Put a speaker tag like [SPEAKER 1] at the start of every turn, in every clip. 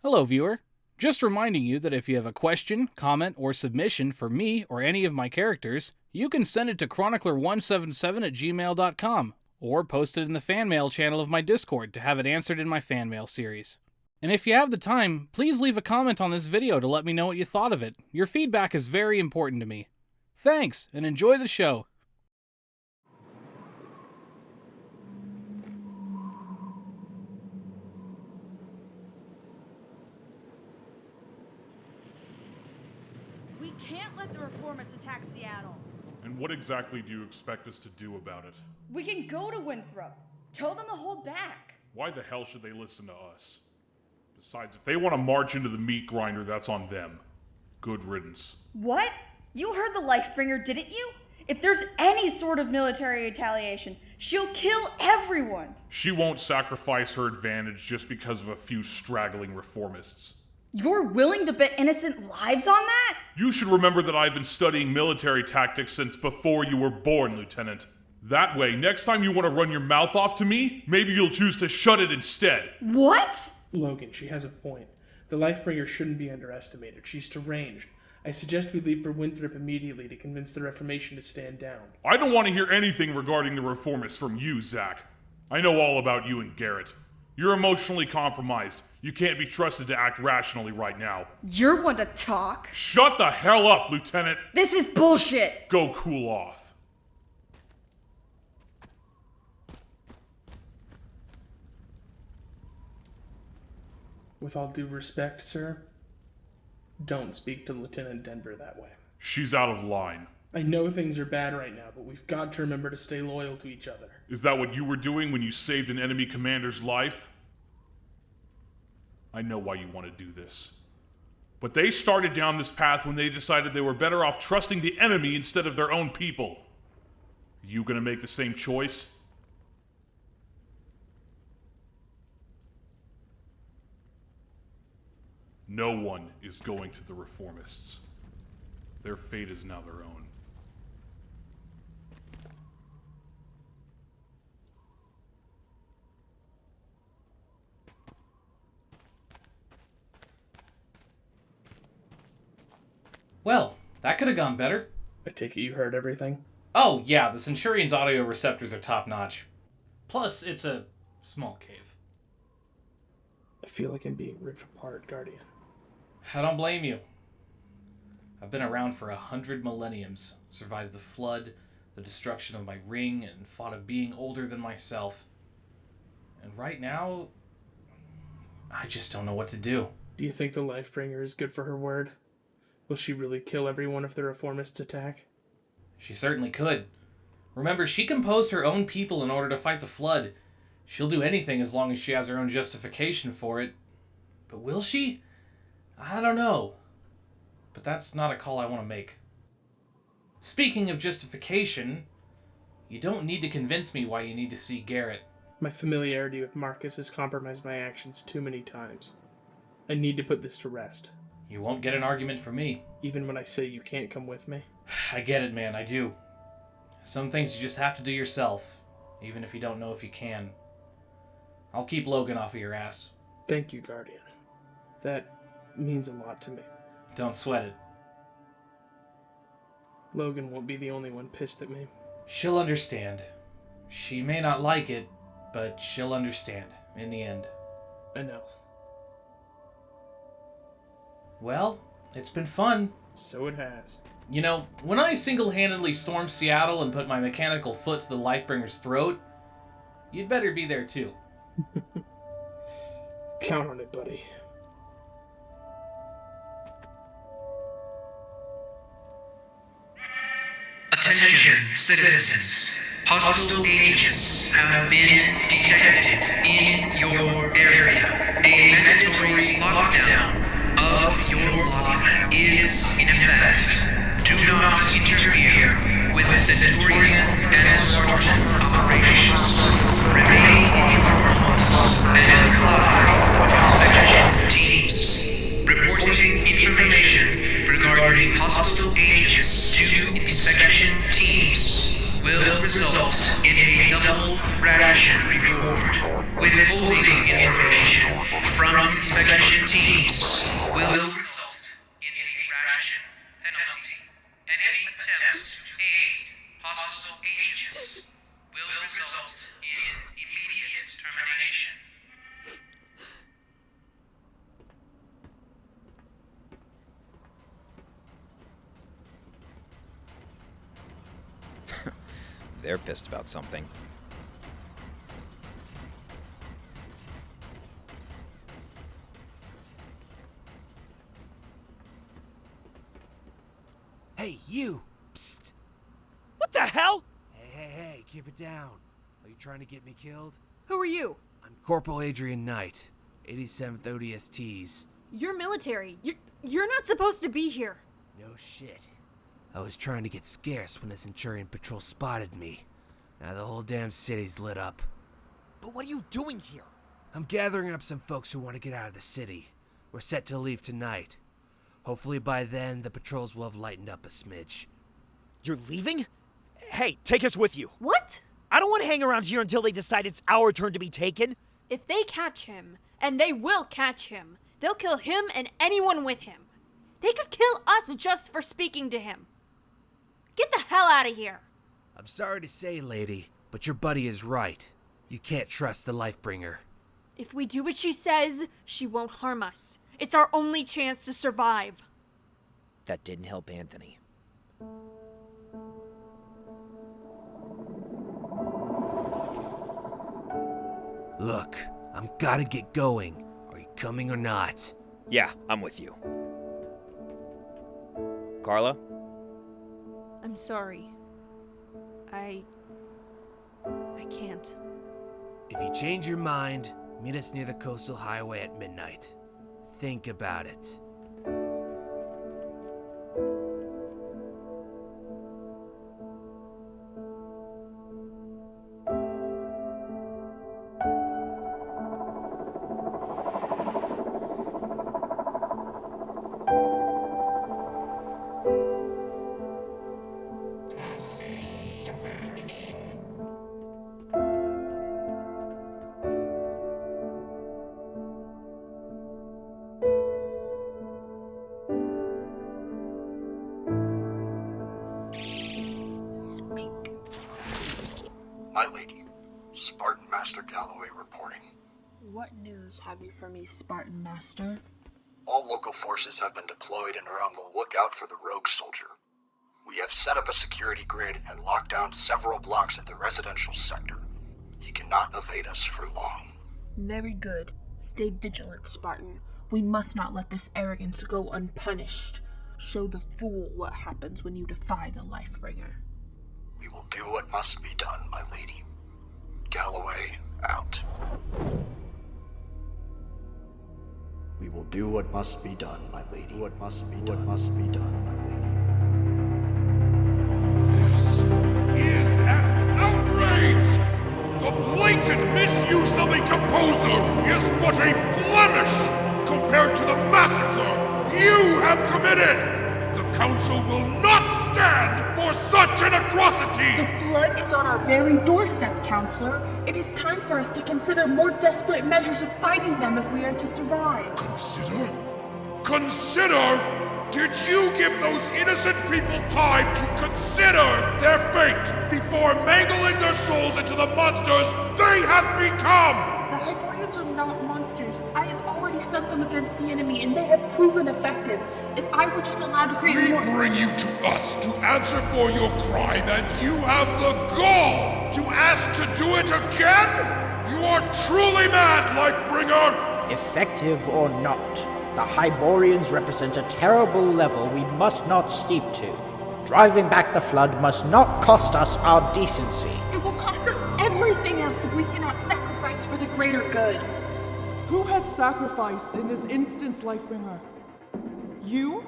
[SPEAKER 1] Hello, viewer. Just reminding you that if you have a question, comment, or submission for me or any of my characters, you can send it to chronicler177@gmail.com or post it in the fan mail channel of my Discord to have it answered in my fan mail series. And if you have the time, please leave a comment on this video to let me know what you thought of it. Your feedback is very important to me. Thanks, and enjoy the show.
[SPEAKER 2] We can't let the reformists attack Seattle.
[SPEAKER 3] And what exactly do you expect us to do about it?
[SPEAKER 2] We can go to Winthrop. Tell them to hold back.
[SPEAKER 3] Why the hell should they listen to us? Besides, if they want to march into the meat grinder, that's on them. Good riddance.
[SPEAKER 2] What? You heard the Lifebringer, didn't you? If there's any sort of military retaliation, she'll kill everyone.
[SPEAKER 3] She won't sacrifice her advantage just because of a few straggling reformists.
[SPEAKER 2] You're willing to bet innocent lives on that?
[SPEAKER 3] You should remember that I've been studying military tactics since before you were born, Lieutenant. That way, next time you want to run your mouth off to me, maybe you'll choose to shut it instead.
[SPEAKER 2] What?
[SPEAKER 4] Logan, she has a point. The Lifebringer shouldn't be underestimated. She's deranged. I suggest we leave for Winthrop immediately to convince the Reformation to stand down.
[SPEAKER 3] I don't want to hear anything regarding the reformists from you, Zach. I know all about you and Garrett. You're emotionally compromised. You can't be trusted to act rationally right now.
[SPEAKER 2] You're one to talk.
[SPEAKER 3] Shut the hell up, Lieutenant!
[SPEAKER 2] This is bullshit!
[SPEAKER 3] Go cool off.
[SPEAKER 4] With all due respect, sir, don't speak to Lieutenant Denver that way.
[SPEAKER 3] She's out of line.
[SPEAKER 4] I know things are bad right now, but we've got to remember to stay loyal to each other.
[SPEAKER 3] Is that what you were doing when you saved an enemy commander's life? I know why you want to do this. But they started down this path when they decided they were better off trusting the enemy instead of their own people. Are you gonna make the same choice? No one is going to the reformists. Their fate is now their own.
[SPEAKER 1] Well, that could have gone better.
[SPEAKER 4] I take it you heard everything?
[SPEAKER 1] Oh, yeah, the Centurion's audio receptors are top-notch. Plus, it's a small cave.
[SPEAKER 4] I feel like I'm being ripped apart, Guardian.
[SPEAKER 1] I don't blame you. I've been around for 100 millenniums, survived the flood, the destruction of my ring, and fought a being older than myself. And right now, I just don't know what to do.
[SPEAKER 4] Do you think the Lifebringer is good for her word? Will she really kill everyone if the Reformists attack?
[SPEAKER 1] She certainly could. Remember, she composed her own people in order to fight the flood. She'll do anything as long as she has her own justification for it. But will she? I don't know. But that's not a call I want to make. Speaking of justification, you don't need to convince me why you need to see Garrett.
[SPEAKER 4] My familiarity with Marcus has compromised my actions too many times. I need to put this to rest.
[SPEAKER 1] You won't get an argument from me.
[SPEAKER 4] Even when I say you can't come with me?
[SPEAKER 1] I get it, man, I do. Some things you just have to do yourself, even if you don't know if you can. I'll keep Logan off of your ass.
[SPEAKER 4] Thank you, Guardian. That means a lot to me.
[SPEAKER 1] Don't sweat it.
[SPEAKER 4] Logan won't be the only one pissed at me.
[SPEAKER 1] She'll understand. She may not like it, but she'll understand in the end.
[SPEAKER 4] I know.
[SPEAKER 1] Well, it's been fun.
[SPEAKER 4] So it has.
[SPEAKER 1] You know, when I single-handedly stormed Seattle and put my mechanical foot to the Lifebringer's throat, you'd better be there too.
[SPEAKER 4] Count on it, buddy.
[SPEAKER 5] Attention, citizens. Hostile agents have been detected in your area. A mandatory lockdown of your block is in effect. Do not interfere with Centurion and Spartan operations. Remain in your homes and comply with inspection teams. Reporting information regarding hostile agents to inspection teams will result in a double ration reward. Withholding information from inspection teams will result in a ration penalty, and any attempt to aid hostile agents will result in immediate termination.
[SPEAKER 6] They're pissed about something.
[SPEAKER 7] Hey, you! Psst!
[SPEAKER 8] What the hell?
[SPEAKER 7] Hey, keep it down. Are you trying to get me killed?
[SPEAKER 9] Who are you?
[SPEAKER 7] I'm Corporal Adrian Knight, 87th ODSTs.
[SPEAKER 9] You're military. You're not supposed to be here.
[SPEAKER 7] No shit. I was trying to get scarce when the Centurion Patrol spotted me. Now the whole damn city's lit up.
[SPEAKER 8] But what are you doing here?
[SPEAKER 7] I'm gathering up some folks who want to get out of the city. We're set to leave tonight. Hopefully by then, the patrols will have lightened up a smidge.
[SPEAKER 8] You're leaving? Hey, take us with you.
[SPEAKER 9] What?
[SPEAKER 8] I don't want to hang around here until they decide it's our turn to be taken.
[SPEAKER 9] If they catch him, and they will catch him, they'll kill him and anyone with him. They could kill us just for speaking to him. Get the hell out of here.
[SPEAKER 7] I'm sorry to say, lady, but your buddy is right. You can't trust the Lifebringer.
[SPEAKER 9] If we do what she says, she won't harm us. It's our only chance to survive.
[SPEAKER 8] That didn't help Anthony.
[SPEAKER 7] Look, I'm gotta get going. Are you coming or not?
[SPEAKER 8] Yeah, I'm with you. Carla?
[SPEAKER 2] I'm sorry. I can't.
[SPEAKER 7] If you change your mind, meet us near the coastal highway at midnight. Think about it.
[SPEAKER 10] My lady, Spartan Master Galloway reporting.
[SPEAKER 11] What news have you for me, Spartan Master?
[SPEAKER 10] All local forces have been deployed and are on the lookout for the rogue soldier. We have set up a security grid and locked down several blocks in the residential sector. He cannot evade us for long.
[SPEAKER 11] Very good. Stay vigilant, Spartan. We must not let this arrogance go unpunished. Show the fool what happens when you defy the Lifebringer.
[SPEAKER 10] We will do what must be done, my lady. Galloway, out. We will do what must be done, my lady. What must be done, must be done, my lady.
[SPEAKER 3] This is an outrage! The blatant misuse of a composer is but a blemish compared to the massacre you have committed! The Council will not stand for such an atrocity!
[SPEAKER 11] The flood is on our very doorstep, Counselor. It is time for us to consider more desperate measures of fighting them if we are to survive.
[SPEAKER 3] Consider? Consider? Did you give those innocent people time to consider their fate before mangling their souls into the monsters they have become?
[SPEAKER 11] The Hyperboreans are not monsters. I have already sent them against the enemy, and they have proven effective. If I were just allowed to create
[SPEAKER 3] We
[SPEAKER 11] more...
[SPEAKER 3] bring you to us to answer for your crime, and you have the gall to ask to do it again? You are truly mad, Lifebringer!
[SPEAKER 12] Effective or not, the Hyperboreans represent a terrible level we must not stoop to. Driving back the flood must not cost us our decency.
[SPEAKER 11] It will cost us everything else if we cannot sacrifice for the greater good.
[SPEAKER 13] Who has sacrificed in this instance, Lifebringer? You?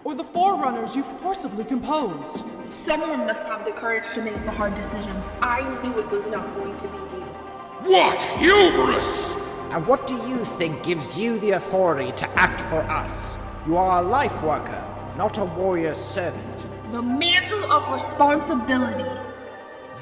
[SPEAKER 13] Or the Forerunners you forcibly composed?
[SPEAKER 11] Someone must have the courage to make the hard decisions. I knew it was not going to be you.
[SPEAKER 3] What hubris!
[SPEAKER 12] And what do you think gives you the authority to act for us? You are a life worker, not a warrior's servant.
[SPEAKER 11] The mantle of responsibility.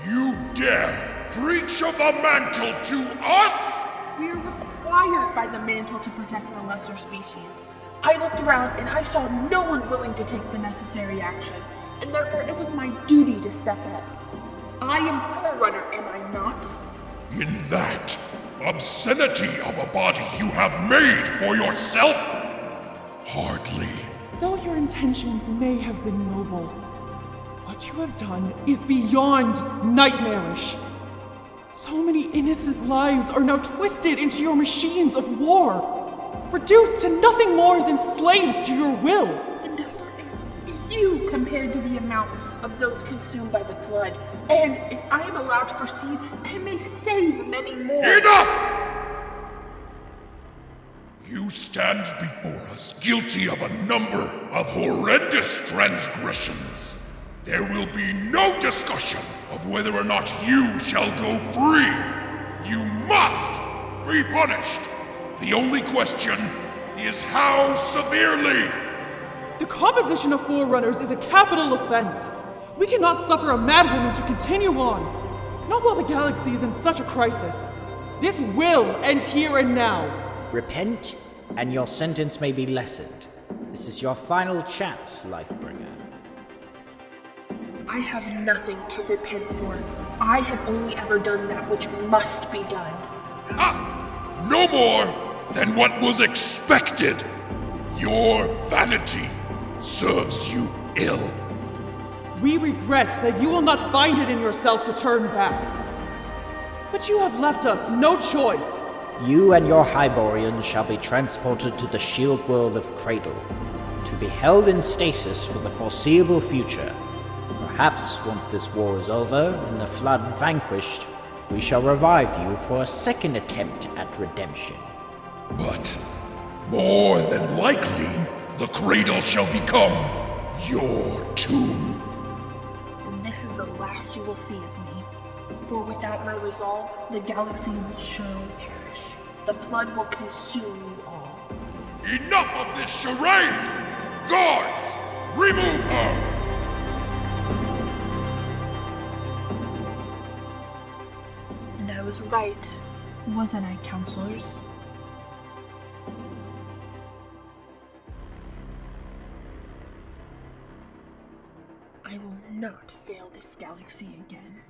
[SPEAKER 3] You dare breach of the mantle to us?
[SPEAKER 11] We are required hired by the mantle to protect the lesser species. I looked around and I saw no one willing to take the necessary action, and therefore it was my duty to step up. I am Forerunner, am I not?
[SPEAKER 3] In that obscenity of a body you have made for yourself? Hardly.
[SPEAKER 13] Though your intentions may have been noble, what you have done is beyond nightmarish. So many innocent lives are now twisted into your machines of war, reduced to nothing more than slaves to your will.
[SPEAKER 11] The number is few compared to the amount of those consumed by the flood, and if I am allowed to proceed, I may save many more.
[SPEAKER 3] Enough! You stand before us guilty of a number of horrendous transgressions. There will be no discussion of whether or not you shall go free. You must be punished. The only question is how severely.
[SPEAKER 13] The composition of Forerunners is a capital offense. We cannot suffer a madwoman to continue on. Not while the galaxy is in such a crisis. This will end here and now.
[SPEAKER 12] Repent, and your sentence may be lessened. This is your final chance, Lifebringer.
[SPEAKER 11] I have nothing to repent for. I have only ever done that which must be done.
[SPEAKER 3] Ha! No more than what was expected. Your vanity serves you ill.
[SPEAKER 13] We regret that you will not find it in yourself to turn back. But you have left us no choice.
[SPEAKER 12] You and your Hyborians shall be transported to the shield world of Cradle, to be held in stasis for the foreseeable future. Perhaps once this war is over and the flood vanquished, we shall revive you for a second attempt at redemption.
[SPEAKER 3] But more than likely, the Cradle shall become your tomb.
[SPEAKER 11] Then this is the last you will see of me. For without my resolve, the galaxy will surely perish. The flood will consume you all.
[SPEAKER 3] Enough of this charade! Guards, remove her!
[SPEAKER 11] And I was right, wasn't I, counselors? I will not fail this galaxy again.